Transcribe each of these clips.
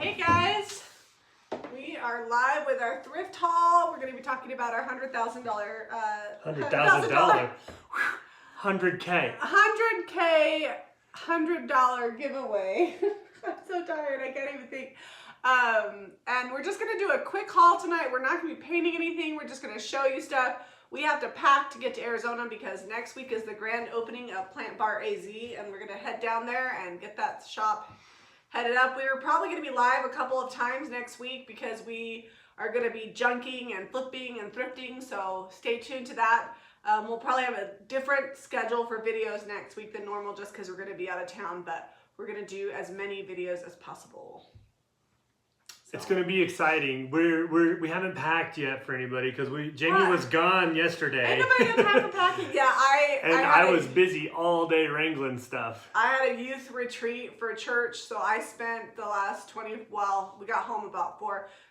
Hey guys, we are live with our thrift haul. We're going to be talking about our $100,000 $100,000 100K $100 giveaway. I'm so tired, I can't even think. And we're just going to do a quick haul tonight. We're not going to be painting anything. We're just going to show you stuff. We have to pack to get to Arizona because next week is the grand opening of Plant Bar AZ, and we're going to head down there and get that shop headed up. We were probably going to be live a couple of times next week because we are going to be junking and flipping and thrifting, so stay tuned to that. We'll probably have a different schedule for videos next week than normal just because we're going to be out of town, but we're going to do as many videos as possible. So. It's going to be exciting. We haven't packed yet for anybody because Jamie was gone yesterday. Ain't nobody gonna have to pack it. Yeah, I was busy all day wrangling stuff. I had a youth retreat for church, so I spent the last we got home about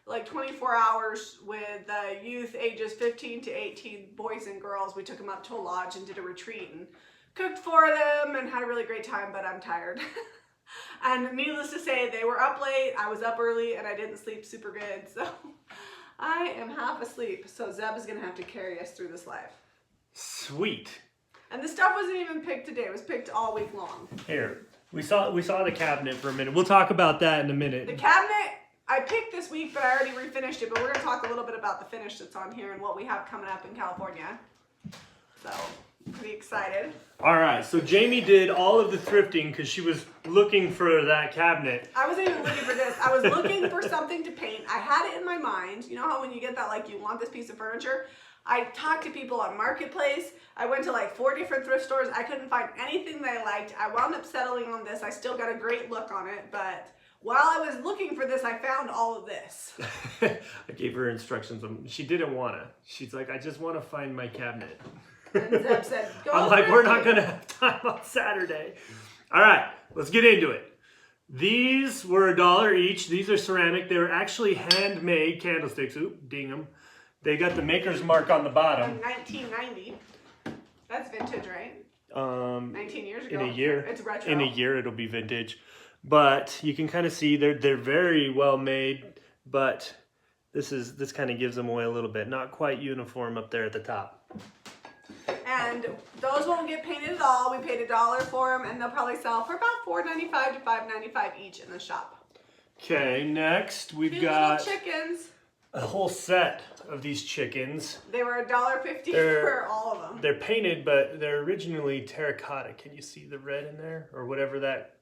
24 hours with youth ages 15 to 18, boys and girls. We took them up to a lodge and did a retreat and cooked for them and had a really great time, but I'm tired. And needless to say, they were up late, I was up early, and I didn't sleep super good, so I am half asleep. So Zeb is going to have to carry us through this live. Sweet. And the stuff wasn't even picked today. It was picked all week long. Here, we saw the cabinet for a minute. We'll talk about that in a minute. The cabinet I picked this week, but I already refinished it. But we're going to talk a little bit about the finish that's on here and what we have coming up in California. So, pretty excited. All right, so Jamie did all of the thrifting because she was looking for that cabinet. I wasn't even looking for this. I was looking for something to paint. I had it in my mind. You know how when you get that, like, you want this piece of furniture? I talked to people on Marketplace. I went to like 4 different thrift stores. I couldn't find anything that I liked. I wound up settling on this. I still got a great look on it, but while I was looking for this, I found all of this. I gave her instructions. She didn't want to. She's like, I just want to find my cabinet. And Zeb said, go I'm like, we're not going to have time on Saturday. All right, let's get into it. These were $1 each. These are ceramic. They were actually handmade candlesticks. Oop, ding them. They got the maker's mark on the bottom. 1990. That's vintage, right? 19 years ago. In a year. It's retro. In a year, it'll be vintage. But you can kind of see they're very well made. But this kind of gives them away a little bit. Not quite uniform up there at the top. And those won't get painted at all. We paid $1 for them, and they'll probably sell for about $4.95 to $5.95 each in the shop. Okay, next we've Cute got little chickens. A whole set of these chickens. They were $1.50 for all of them. They're painted, but they're originally terracotta. Can you see the red in there, or whatever that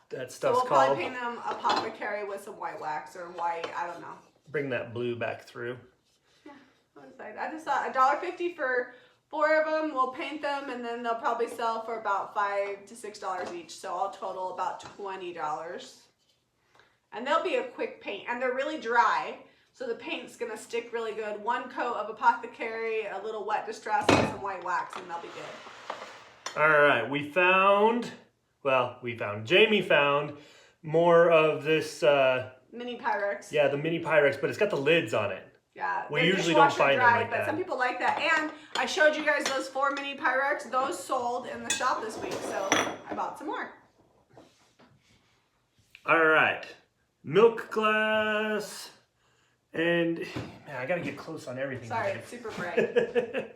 stuff's called? So we'll probably paint them apothecary with some white wax or white. I don't know. Bring that blue back through. Yeah, I'm excited. I just thought $1.50 for 4 of them. We'll paint them, and then they'll probably sell for about $5 to $6 each. So all total about $20. And they'll be a quick paint, and they're really dry. So the paint's gonna stick really good. 1 coat of apothecary, a little wet distress, and some white wax, and they'll be good. All right, Jamie found more of this. Mini Pyrex. Yeah, the mini Pyrex, but it's got the lids on it. Yeah, we usually don't find them like but that. Some people like that. And I showed you guys those 4 mini Pyrex. Those sold in the shop this week, so I bought some more. All right, milk glass. And, man, I got to get close on everything. Sorry, it's super bright.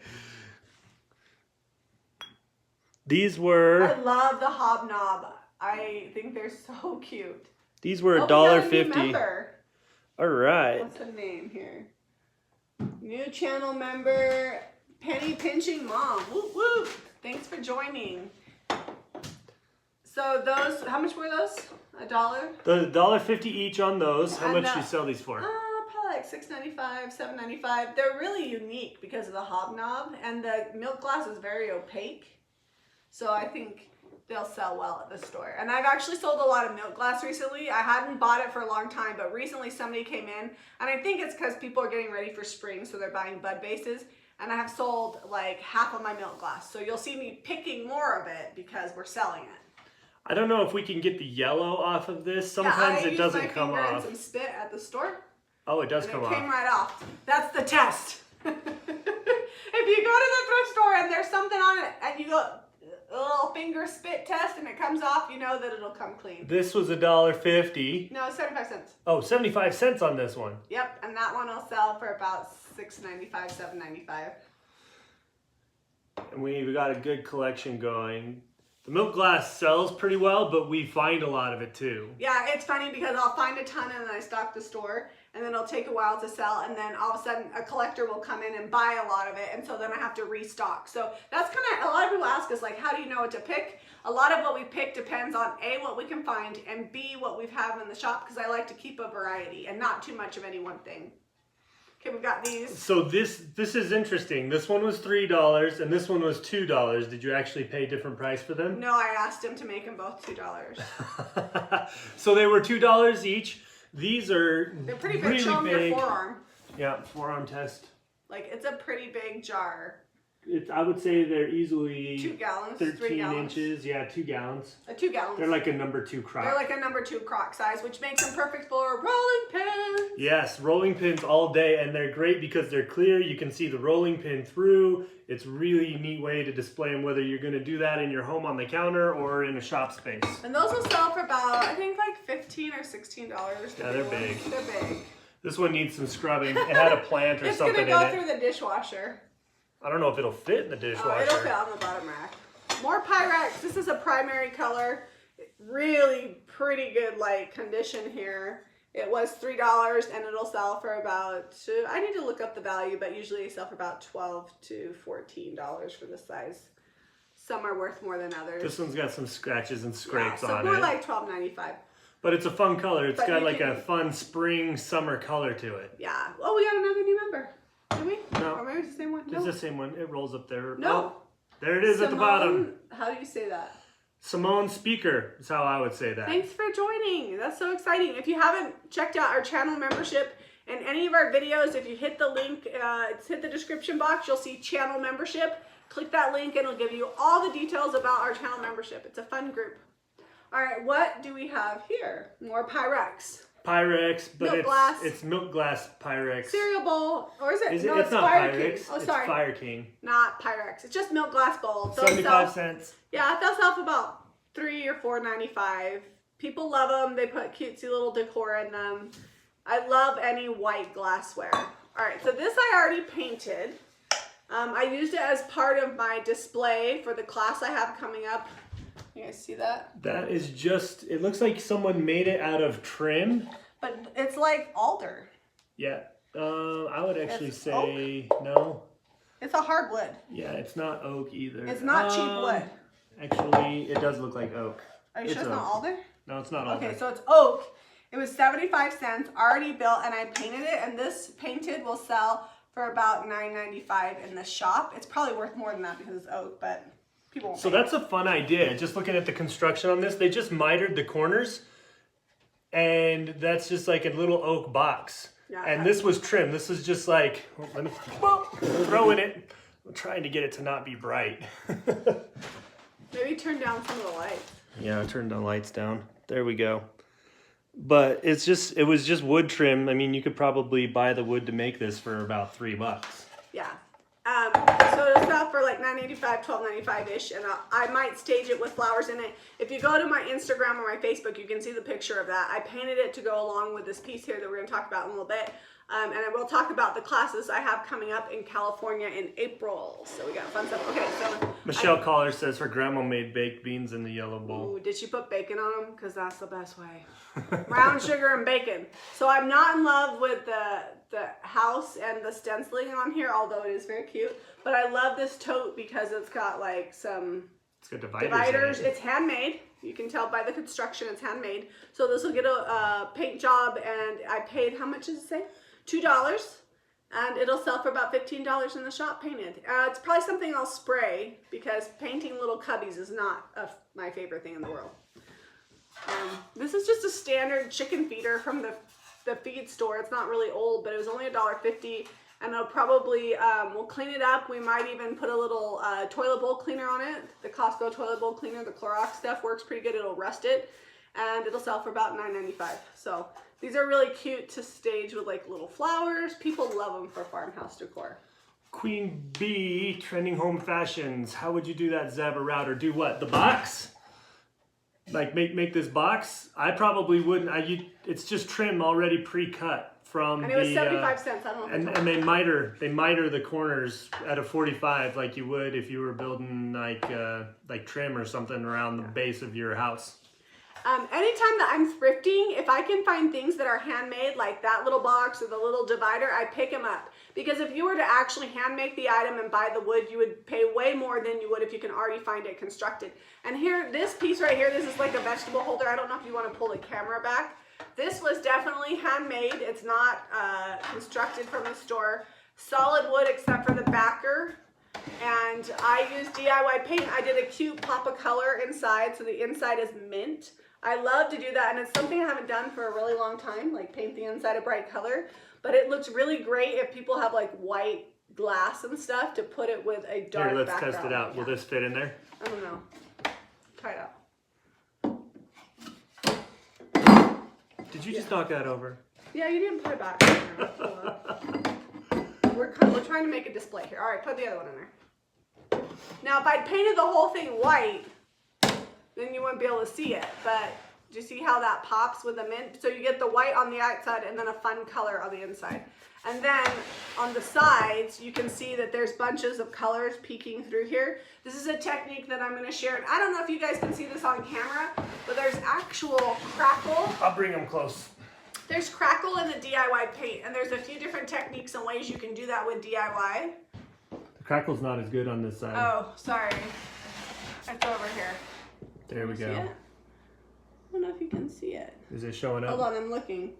These were... I love the hobnob. I think they're so cute. These were $1.50. All right. What's the name here? New channel member, Penny Pinching Mom. Woo woo! Thanks for joining. So those, how much were those? $1? The $1.50 each on those. How much do you sell these for? Probably like $6.95, $7.95. They're really unique because of the hobnob, and the milk glass is very opaque. So I think they'll sell well at the store. And I've actually sold a lot of milk glass recently. I hadn't bought it for a long time, but recently somebody came in, and I think it's because people are getting ready for spring, so they're buying bud bases. And I have sold like half of my milk glass. So you'll see me picking more of it because we're selling it. I don't know if we can get the yellow off of this. Sometimes it doesn't come off. I used some spit at the store. Oh, it does come off. It came right off. That's the test. If you go to the thrift store and there's something on it and you go, little finger spit test and it comes off, you know that it'll come clean. This was $1.50. No, 75 cents. Oh, 75 cents on this one. Yep, and that one will sell for about $6.95, $7.95. And we've got a good collection going. The milk glass sells pretty well, but we find a lot of it too. Yeah, it's funny because I'll find a ton and then I stock the store and then it'll take a while to sell and then all of a sudden a collector will come in and buy a lot of it and so then I have to restock. So that's kind of, a lot of people ask us like, how do you know what to pick? A lot of what we pick depends on A, what we can find, and B, what we have in the shop, because I like to keep a variety and not too much of any one thing. Okay, we've got these. So this is interesting. This one was $3 and this one was $2. Did you actually pay a different price for them? No, I asked him to make them both $2. So they were $2 each. These are They're pretty big. really Show them big. your forearm. Yeah, forearm test. Like, it's a pretty big jar. I would say they're easily 2 gallons, 13 3 gallons. inches. Yeah, 2 gallons. 2 gallons. They're like a number 2 crock. They're like a number 2 crock size, which makes them perfect for rolling pins. Yes, rolling pins all day, and they're great because they're clear. You can see the rolling pin through. It's really a neat way to display them, whether you're going to do that in your home on the counter or in a shop space. And those will sell for about, I think, like $15 or $16. Yeah, they're big. They're big. This one needs some scrubbing. It had a plant or something in it. It's going to go through the dishwasher. I don't know if it'll fit in the dishwasher. Oh, it'll fit on the bottom rack. More Pyrex. This is a primary color. Really pretty good like condition here. It was $3 and it'll sell for about, I need to look up the value, but usually they sell for about $12 to $14 for this size. Some are worth more than others. This one's got some scratches and scrapes so on more it. like $12.95. But it's a fun color. It's But got you like can- a fun spring, summer color to it. Yeah. Oh, we got another new member. Did we? No. Or maybe it's the same one? It's No. the same one. It rolls up there. No. Oh, there it is at the bottom. Simone- How do you say that? Simone Speaker is how I would say that. Thanks for joining. That's so exciting. If you haven't checked out our channel membership and any of our videos, if you hit the link, hit the description box, you'll see channel membership. Click that link and it'll give you all the details about our channel membership. It's a fun group. All right, what do we have here? More Pyrex. Pyrex, but Milk glass. it's milk glass Pyrex. Cereal bowl, or is it? No, it's not Fire Pyrex. King. Oh, it's sorry. Fire King. Not Pyrex. It's just milk glass bowl. Those 75 sell- cents. Yeah, they'll sell for about $3 or $4.95. People love them. They put cutesy little decor in them. I love any white glassware. All right, so this I already painted. I used it as part of my display for the class I have coming up. You guys see that? That is just, it looks like someone made it out of trim. But it's like alder. Yeah. I would actually It's say no. It's a hard wood. Yeah, it's not oak either. It's not cheap wood. Actually, it does look like oak. Are you sure it's not oak. alder? No, it's not alder. Okay, so it's oak. It was 75 cents, already built, and I painted it, and this painted will sell for about $9.95 in the shop. It's probably worth more than that because it's oak, but people won't So pay. that's a fun idea. Just looking at the construction on this, they just mitered the corners, and that's just like a little oak box. Yeah, And this was trim. This is just like, let me throw in it. I'm trying to get it to not be bright. Maybe turn down some of the lights. Yeah, I turned the lights down. There we go. But it was just wood trim. I mean, you could probably buy the wood to make this for about $3. Yeah. So it'll sell for like $9.85, $12.95-ish, and I might stage it with flowers in it. If you go to my Instagram or my Facebook, you can see the picture of that. I painted it to go along with this piece here that we're going to talk about in a little bit. And I will talk about the classes I have coming up in California in April. So we got fun stuff. Okay, so Michelle Collar says her grandma made baked beans in the yellow bowl. Ooh, did she put bacon on them? Because that's the best way. Brown sugar and bacon. So I'm not in love with the house and the stenciling on here, although it is very cute. But I love this tote because it's got like some It's got dividers. dividers. In it. It's handmade. You can tell by the construction it's handmade. So this will get a paint job, and I paid, how much does it say? $2. And it'll sell for about $15 in the shop painted. It's probably something I'll spray because painting little cubbies is not my favorite thing in the world. This is just a standard chicken feeder from the feed store. It's not really old, but it was only $1.50. And I'll probably, we'll clean it up. We might even put a little toilet bowl cleaner on it. The Costco toilet bowl cleaner, the Clorox stuff works pretty good. It'll rust it. And it'll sell for about $9.95. So these are really cute to stage with like little flowers. People love them for farmhouse decor. Queen B, trending home fashions. How would you do that, Zeb or Router? Do what? The box? Like make this box? I probably wouldn't. It's just trim already pre-cut from and it was 75 cents. I don't know. And they miter the corners at a 45 like you would if you were building like trim or something around the base of your house. Anytime that I'm thrifting, if I can find things that are handmade, like that little box or the little divider, I pick them up. Because if you were to actually hand make the item and buy the wood, you would pay way more than you would if you can already find it constructed. And here, this piece right here, this is like a vegetable holder. I don't know if you want to pull the camera back. This was definitely handmade. It's not constructed from the store. Solid wood except for the backer. And I used DIY paint. I did a cute pop of color inside, so the inside is mint. I love to do that, and it's something I haven't done for a really long time, like paint the inside a bright color. But it looks really great if people have like white glass and stuff to put it with a dark background. Here, let's test it out. Will this fit in there? I don't know. Try it out. Did you just knock that over? Yeah, you didn't put it back. We're trying to make a display here. All right, put the other one in there. Now, if I'd painted the whole thing white, then you wouldn't be able to see it. But do you see how that pops with the mint? So you get the white on the outside and then a fun color on the inside. And then on the sides, you can see that there's bunches of colors peeking through here. This is a technique that I'm going to share. I don't know if you guys can see this on camera, but there's actual crackle. I'll bring them close. There's crackle in the DIY paint, and there's a few different techniques and ways you can do that with DIY. The crackle's not as good on this side. Oh, sorry. It's over here. There we go. See it? I don't know if you can see it. Is it showing up? Hold on, I'm looking.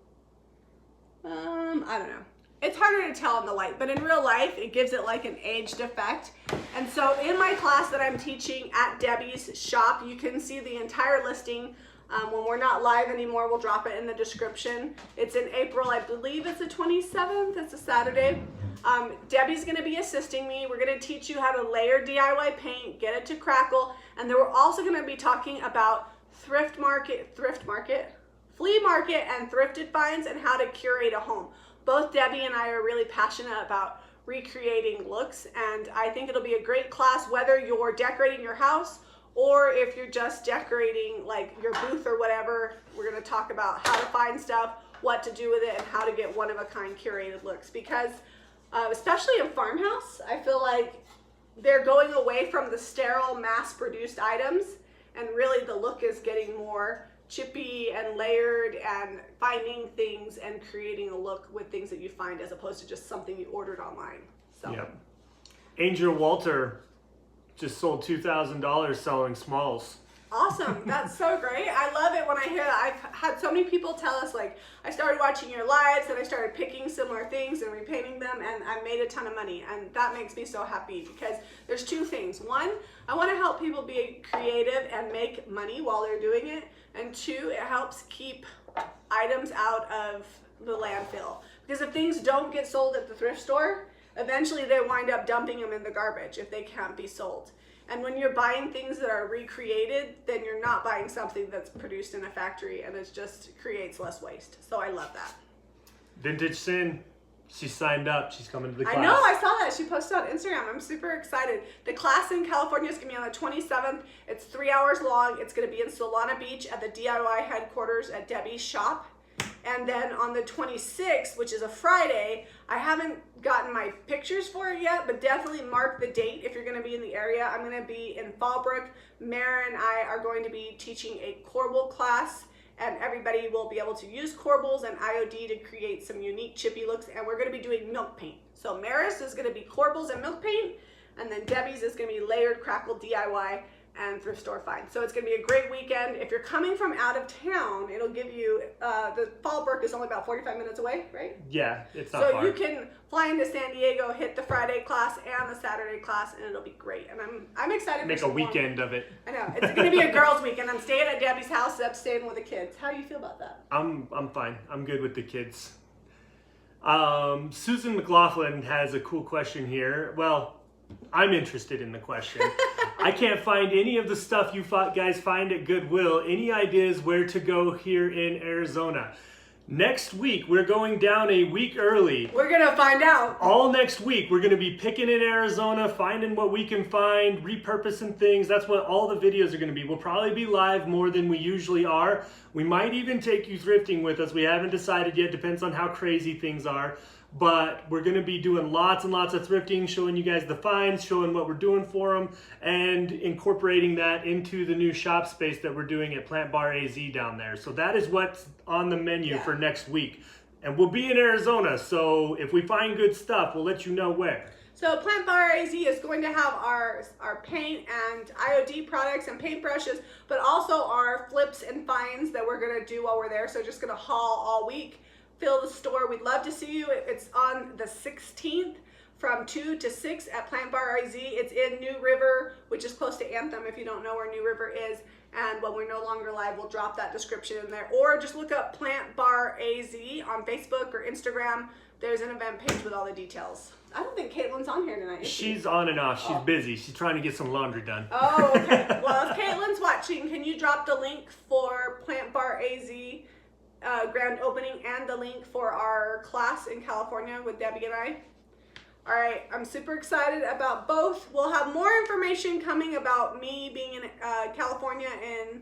I don't know. It's harder to tell in the light, but in real life, it gives it like an aged effect. And so in my class that I'm teaching at Debbie's shop, you can see the entire listing. When we're not live anymore, we'll drop it in the description. It's in April, I believe it's the 27th, it's a Saturday. Debbie's gonna be assisting me. We're gonna teach you how to layer DIY paint, get it to crackle, and then we're also gonna be talking about flea market, and thrifted finds and how to curate a home. Both Debbie and I are really passionate about recreating looks, and I think it'll be a great class whether you're decorating your house or if you're just decorating like your booth or whatever. We're going to talk about how to find stuff, what to do with it, and how to get one-of-a-kind curated looks. Because especially in farmhouse, I feel like they're going away from the sterile mass-produced items, and really the look is getting more chippy and layered and finding things and creating a look with things that you find as opposed to just something you ordered online. So. Yep. Angel Walter just sold $2,000 selling smalls. Awesome. That's so great. I love it when I hear that. I've had so many people tell us, like, I started watching your lives and I started picking similar things and repainting them, and I made a ton of money. And that makes me so happy because there's two things. One, I want to help people be creative and make money while they're doing it. And two, it helps keep items out of the landfill. Because if things don't get sold at the thrift store, eventually they wind up dumping them in the garbage if they can't be sold. And when you're buying things that are recreated, then you're not buying something that's produced in a factory, and it just creates less waste. So I love that. Vintage Sin, she signed up. She's coming to the class. I know, I saw that. She posted on Instagram. I'm super excited. The class in California is going to be on the 27th. It's 3 hours long. It's going to be in Solana Beach at the DIY headquarters at Debbie's shop. And then on the 26th, which is a Friday, I haven't gotten my pictures for it yet, but definitely mark the date if you're going to be in the area. I'm going to be in Fallbrook. Mara and I are going to be teaching a corbel class, and everybody will be able to use corbels and IOD to create some unique chippy looks, and we're going to be doing milk paint. So Mara's is going to be corbels and milk paint, and then Debbie's is going to be layered crackle DIY and thrift store find. So it's going to be a great weekend. If you're coming from out of town, it'll give you, the Fallbrook is only about 45 minutes away, right? Yeah, it's not far. So you can fly into San Diego, hit the Friday class and the Saturday class, and it'll be great. And I'm excited. Make a weekend of it. I know. It's going to be a girls' weekend. I'm staying at Debbie's house. I'm staying with the kids. How do you feel about that? I'm fine. I'm good with the kids. Susan McLaughlin has a cool question here. Well, I'm interested in the question. I can't find any of the stuff you guys find at Goodwill. Any ideas where to go here in Arizona? Next week, we're going down a week early. We're going to find out. All next week, we're going to be picking in Arizona, finding what we can find, repurposing things. That's what all the videos are going to be. We'll probably be live more than we usually are. We might even take you thrifting with us. We haven't decided yet. Depends on how crazy things are. But we're going to be doing lots and lots of thrifting, showing you guys the finds, showing what we're doing for them, and incorporating that into the new shop space that we're doing at Plant Bar AZ down there. So that is what's on the menu for next week. And we'll be in Arizona, so if we find good stuff, we'll let you know where. So Plant Bar AZ is going to have our paint and IOD products and paintbrushes, but also our flips and finds that we're going to do while we're there. So just going to haul all week. Fill the store. We'd love to see you. It's on the 16th from 2 to 6 at Plant Bar AZ. It's in New River, which is close to Anthem if you don't know where New River is. And when we're no longer live, we'll drop that description in there. Or just look up Plant Bar AZ on Facebook or Instagram. There's an event page with all the details. I don't think Caitlin's on here tonight. She's on and off. She's busy. She's trying to get some laundry done. Oh, okay. Well, if Caitlin's watching, can you drop the link for Plant Bar AZ grand opening and the link for our class in California with Debbie and I? All right, I'm super excited about both. We'll have more information coming about me being in California in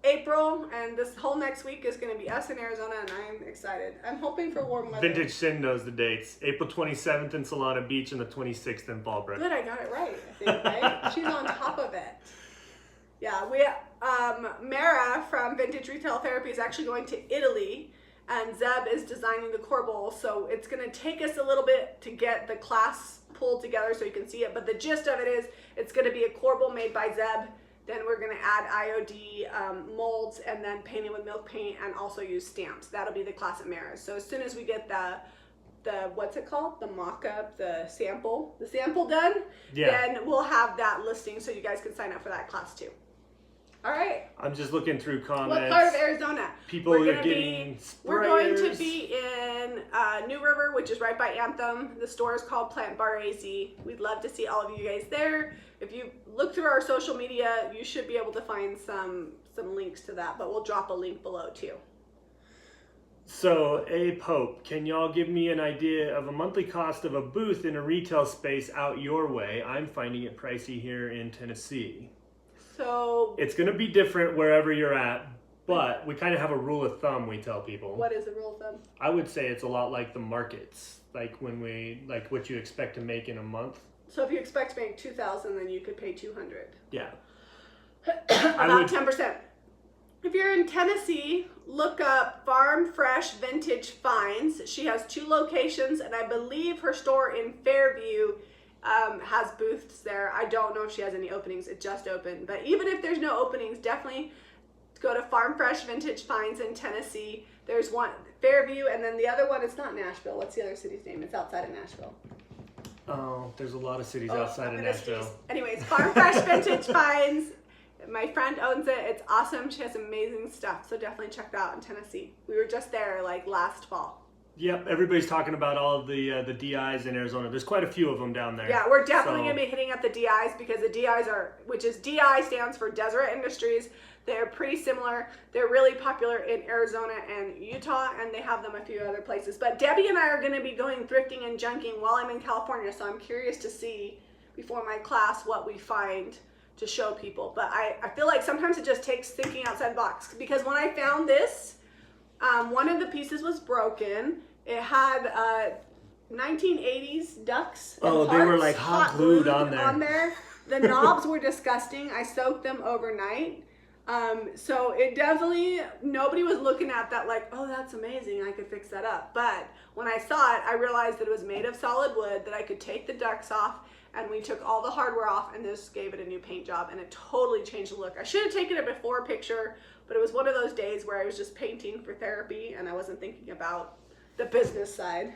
April, and this whole next week is going to be us in Arizona, and I'm excited. I'm hoping for warm weather. Vintage Sin knows the dates. April 27th in Solana Beach and the 26th in Fallbrook. Good, I got it right, I think, right? She's on top of it. Yeah, Mara from Vintage Retail Therapy is actually going to Italy, and Zeb is designing the core bowl, so it's going to take us a little bit to get the class pulled together so you can see it, but the gist of it is it's going to be a core bowl made by Zeb. Then we're going to add IOD molds and then paint it with milk paint and also use stamps. That'll be the class at Mara's. So as soon as we get the what's it called? The mock-up, the sample done, then we'll have that listing so you guys can sign up for that class too. All right. I'm just looking through comments. What part of Arizona? People are getting sprayers. We're going to be in New River, which is right by Anthem. The store is called Plant Bar AZ. We'd love to see all of you guys there. If you look through our social media, you should be able to find some links to that, but we'll drop a link below too. So, Pope, can y'all give me an idea of a monthly cost of a booth in a retail space out your way? I'm finding it pricey here in Tennessee. So it's going to be different wherever you're at, but we kind of have a rule of thumb we tell people. What is the rule of thumb? I would say it's a lot like the markets, like what you expect to make in a month. So if you expect to make $2,000, then you could pay $200. Yeah. About 10%. If you're in Tennessee, look up Farm Fresh Vintage Finds. She has 2 locations, and I believe her store in Fairview has booths there. I don't know if she has any openings. It just opened. But even if there's no openings, definitely go to Farm Fresh Vintage Finds in Tennessee. There's one, Fairview, and then the other one, it's not Nashville. What's the other city's name? It's outside of Nashville. Oh, there's a lot of cities outside of Nashville. Anyways, Farm Fresh Vintage Finds. My friend owns it. It's awesome. She has amazing stuff. So definitely check that out in Tennessee. We were just there like last fall. Yep, everybody's talking about all of the DIs in Arizona. There's quite a few of them down there. Yeah, we're definitely going to be hitting up the DIs because the DIs which is DI stands for Deseret Industries. They're pretty similar. They're really popular in Arizona and Utah, and they have them a few other places. But Debbie and I are going to be going thrifting and junking while I'm in California, so I'm curious to see before my class what we find to show people. But I feel like sometimes it just takes thinking outside the box, because when I found this, one of the pieces was broken. It had 1980s ducks. Oh, they were like hot glued on there. The knobs were disgusting. I soaked them overnight. So it definitely, nobody was looking at that like, oh, that's amazing, I could fix that up. But when I saw it, I realized that it was made of solid wood, that I could take the ducks off, and we took all the hardware off and just gave it a new paint job, and it totally changed the look. I should have taken a before picture, but it was one of those days where I was just painting for therapy and I wasn't thinking about the business side.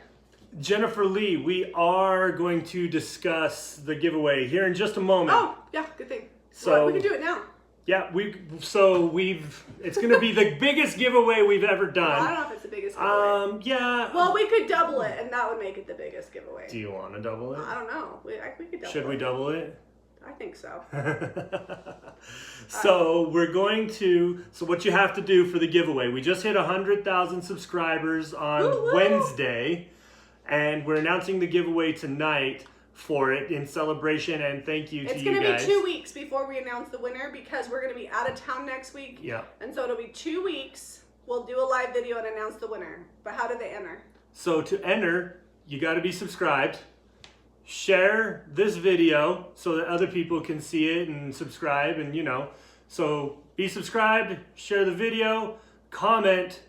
Jennifer Lee, we are going to discuss the giveaway here in just a moment. Oh, yeah, good thing. So well, we can do it now. Yeah, it's going to be the biggest giveaway we've ever done. Well, I don't know if it's the biggest giveaway. Yeah. Well, we could double it, and that would make it the biggest giveaway. Do you want to double it? I don't know. We could double it. Should we double it? I think so. So so what you have to do for the giveaway, we just hit 100,000 subscribers on Woo-woo! Wednesday, and we're announcing the giveaway tonight for it in celebration and thank you to you guys. It's going to be 2 weeks before we announce the winner because we're going to be out of town next week. Yeah. And so it'll be 2 weeks. We'll do a live video and announce the winner. But how do they enter? So to enter, you got to be subscribed. Share this video so that other people can see it and subscribe, and so be subscribed, share the video, comment,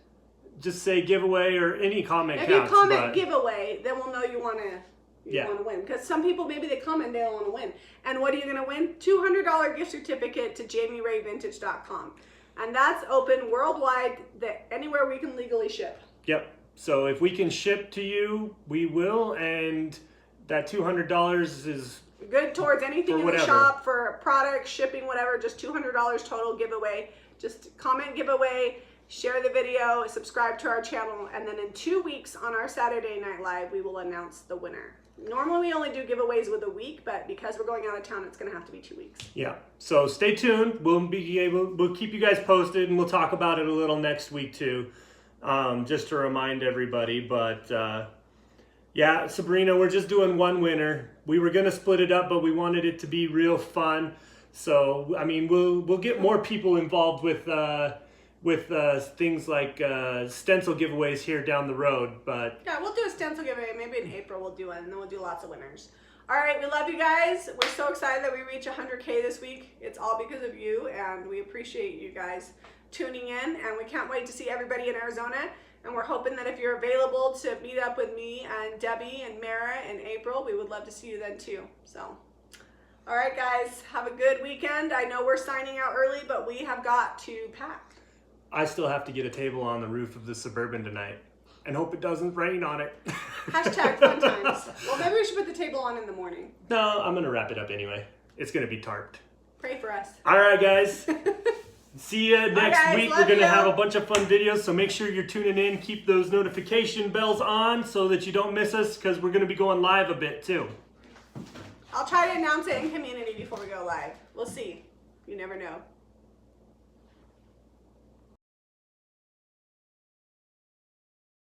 just say giveaway or any comment if counts. You comment giveaway, then we'll know you want to win, because some people, maybe they comment, they don't want to win. And what are you going to win? $200 gift certificate to JamiRayVintage.com, and that's open worldwide, anywhere we can legally ship. Yep. So if we can ship to you, we will, and that $200 is good towards anything in the shop, for products, shipping, whatever. Just $200 total giveaway. Just comment giveaway, share the video, subscribe to our channel, and then in 2 weeks on our Saturday Night Live, we will announce the winner. Normally we only do giveaways with a week, but because we're going out of town, it's going to have to be 2 weeks. Yeah. So stay tuned. We'll keep you guys posted, and we'll talk about it a little next week too, just to remind everybody. But yeah, Sabrina, we're just doing one winner. We were gonna split it up, but we wanted it to be real fun. So I mean, we'll get more people involved with things like stencil giveaways here down the road. But yeah, we'll do a stencil giveaway. Maybe in April we'll do one, and then we'll do lots of winners. All right, we love you guys. We're so excited that we reach 100K this week. It's all because of you, and we appreciate you guys tuning in. And we can't wait to see everybody in Arizona. And we're hoping that if you're available to meet up with me and Debbie and Mara in April, we would love to see you then too. So, all right, guys, have a good weekend. I know we're signing out early, but we have got to pack. I still have to get a table on the roof of the Suburban tonight and hope it doesn't rain on it. Hashtag fun times. Well, maybe we should put the table on in the morning. No, I'm going to wrap it up anyway. It's going to be tarped. Pray for us. All right, guys. See you next week. We're going to have a bunch of fun videos, so make sure you're tuning in. Keep those notification bells on so that you don't miss us, because we're going to be going live a bit too. I'll try to announce it in community before we go live. We'll see. You never know.